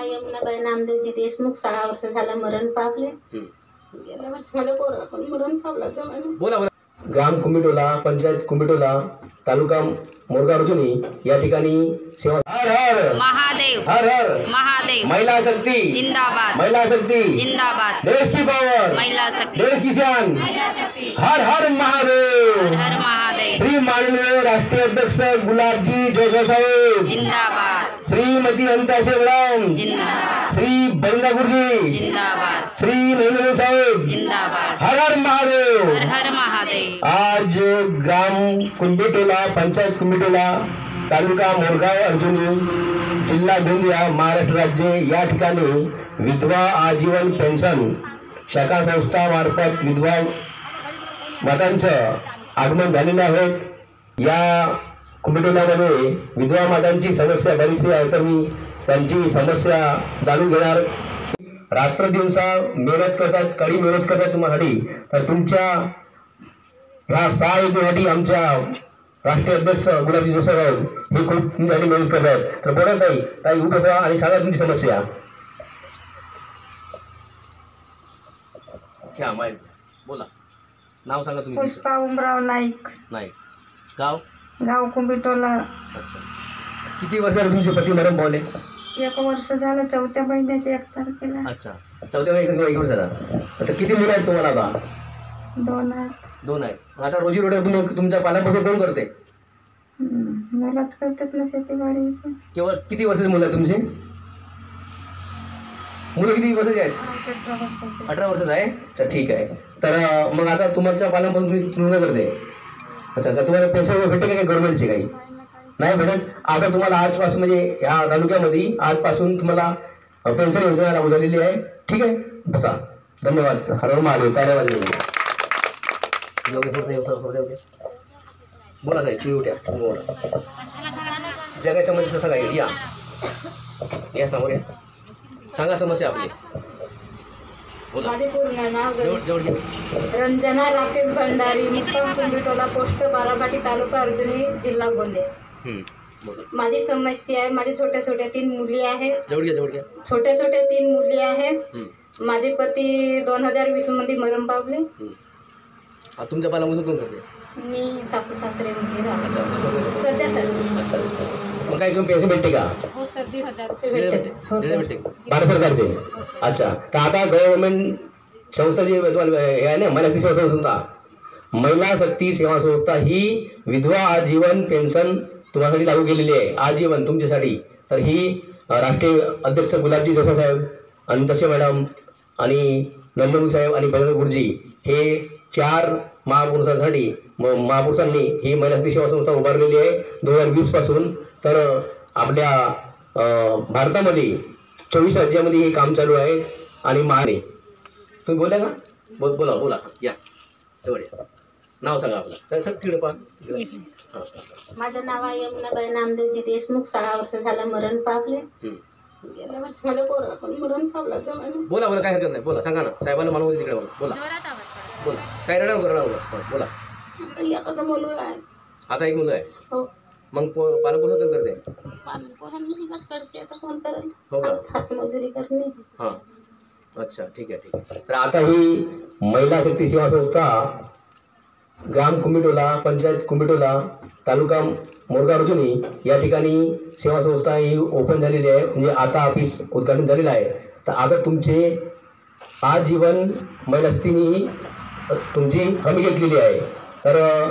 नाव यमुनाबाई नामदेवजी देशमुख. 16 वर्ष झालं मरण पावले. गेल्या वर्षी मला पोरा पण मरण पावला जमाने. बोला बोला. ग्राम कुंभिटोला, पंचायत कुंभिटोला, तालुका मोरगाव अर्जुनी या ठिकाणी सेवा. हर हर महादेव, हर हर महादेव, महिला शक्ती जिंदाबाद, महिला शक्ती जिंदाबाद, देश की पावर, महिला शक्ती, देश की शान, हर हर महादेव. हर हर महादेव. श्री माननीय राष्ट्रीय अध्यक्ष गुलाबजी जोशी साहेब जिंदाबाद, श्रीमती अनिता शेवराम, जिंदाबाद, श्री बंदा गुरुजी, जिंदाबाद, श्री नरेंद्र साहेब, जिंदाबाद, हर हर महादेव. हर हर महादेव. आज ग्राम कुंभिटोला, पंचायत कुंभिटोला, तालुका मोरगाव अर्जुनी, जिल्हा गोंदिया, महाराष्ट्र राज्य या ठिकाणी विधवा आजीवन पेन्शन शाखा संस्था मार्फत विधवा मातांचं आगमन झालेलं आहे. या कुंभिटोल्यामध्ये विधवा मातांची समस्या बरीचशी आहे, तर मी त्यांची समस्या जाणून घेणार. रात्र दिवसा मेहनत करतात, कडी मेहनत करतात तुम्हासाठी, तर तुमच्या ह्या सहाय्यतेसाठी आमच्या राष्ट्रीय अध्यक्ष गुलाबजी जोशी साहेब हे खूप तुमच्यासाठी मेहनत करतात. तर बोला ताई उभे व्हा आणि सांगा तुमची समस्या. घ्या माईक, बोला. नाव सांगा तुम्ही. पुष्पा उमराव नाईक. गाव गाव कुंभिटोला. अच्छा. किती वर्ष झाले तुमचे पती मरण पावले? 1 वर्ष झालं, 4थ्या महिन्याच्या 1 तारखेला. अच्छा. 4थ्या महिन्यात 1 वर्ष झाला. आता किती मुलं आहेत तुम्हाला? आता 2 आहेत. 2 आहेत. आता रोजी रोटी तुम्ही तुमच्या पालनपोषण कोण करते? मुलाच करतात ना शेतीवाडीचं. केवळ किती वर्षाची मुलं आहेत तुमची? मुलं किती वर्षाची आहेत? 18 वर्षाचं आहे. अच्छा, ठीक आहे. तर मग आता तुमच्या पालनपोषण तुम्ही पूर्ण करते. अच्छा, का तुम्हाला पैसे भेटते का काही गव्हर्नमेंटचे? काही नाही भेटत. आता तुम्हाला आजपासून म्हणजे ह्या तालुक्यामध्ये आजपासून तुम्हाला पेन्शन योजना लागू झालेली आहे. ठीक आहे, बसा. धन्यवाद. हर महादेव. धन्यवाद. बोला ताई, तुम्ही उठ्या. बोला. जगाच्या मध्ये सांगा. या समोर या. सांगा समस्या आपली. माझे पूर्ण नाव जवळ घ्या. रंजना राकेश भंडारी, मुक्काम कुंभिटोला, पोस्ट बाराभाटी, तालुका अर्जुनी, जिल्हा गोंदिया. माझी समस्या आहे, माझे छोट्या छोट्या 3 मुली आहेत. जवळ घ्या. छोट्या छोट्या 3 मुली आहेत. माझे पती 2020 मध्ये मरण पावले. तुमच्या पालनपोषण कोण करते? मी सासू सासरे मुली राहतो अच्छा. सध्या सर. अच्छा. मग काही तुम्ही पैसे भेटते का? हो सर, 1,500 रुपये भेटते भारत सरकारचे. अच्छा. तर आता गव्हर्नमेंट संस्था जी हे आहे ना, महिला शक्ती सेवा संस्था, महिला शक्ती सेवा संस्था ही विधवा आजीवन पेन्शन तुम्हासाठी लागू केलेली आहे. आजीवन तुमच्यासाठी. तर ही राष्ट्रीय अध्यक्ष गुलाबजी जोशी साहेब, अनिता मॅडम आणि नंदनू साहेब आणि बजरंग गुरुजी हे 4 महापुरुषांसाठी महापुरुषांनी ही महिला शक्ती सेवा संस्था उभारलेली आहे 2020 पासून. तर आपल्या भारतामध्ये 24 राज्यामध्ये हे काम चालू आहे. आणि तुम्ही बोला का? बोला. या जवळ या. नाव सांगा आपलं. तिकडे पहा. माझं नाव आहे यमुनाबाई नामदेवजी देशमुख. 16 वर्ष झालं मरण पावले. गेल्या वर्षी मला पोरा पण मरण पावला जमाने. बोला. काय हरकत नाही. बोला. सांगा ना. साहेबांना मानवते तिकडे. बोला. काय रडाव करा. बोला. एखादा मुलगा आहे. आता 1 मुलगा आहे. हो. मग पालनपोषण कोण करते? पालनपोषण करते. आता कोण करेल? हो का? हातमजुरी करणे. हां. अच्छा, ठीक आहे. तर आता ही महिला शक्ती सेवा संस्था ग्राम कुंभिटोला, पंचायत कुंभिटोला, तालुका मोरगाव अर्जुनी या ठिकाणी सेवा संस्था ही ओपन झालेली आहे. म्हणजे आता ऑफिस उद्घाटन झालेलं आहे. तर आता तुमचे आजीवन महिला शक्तीने तुमची हमी घेतलेली आहे. तर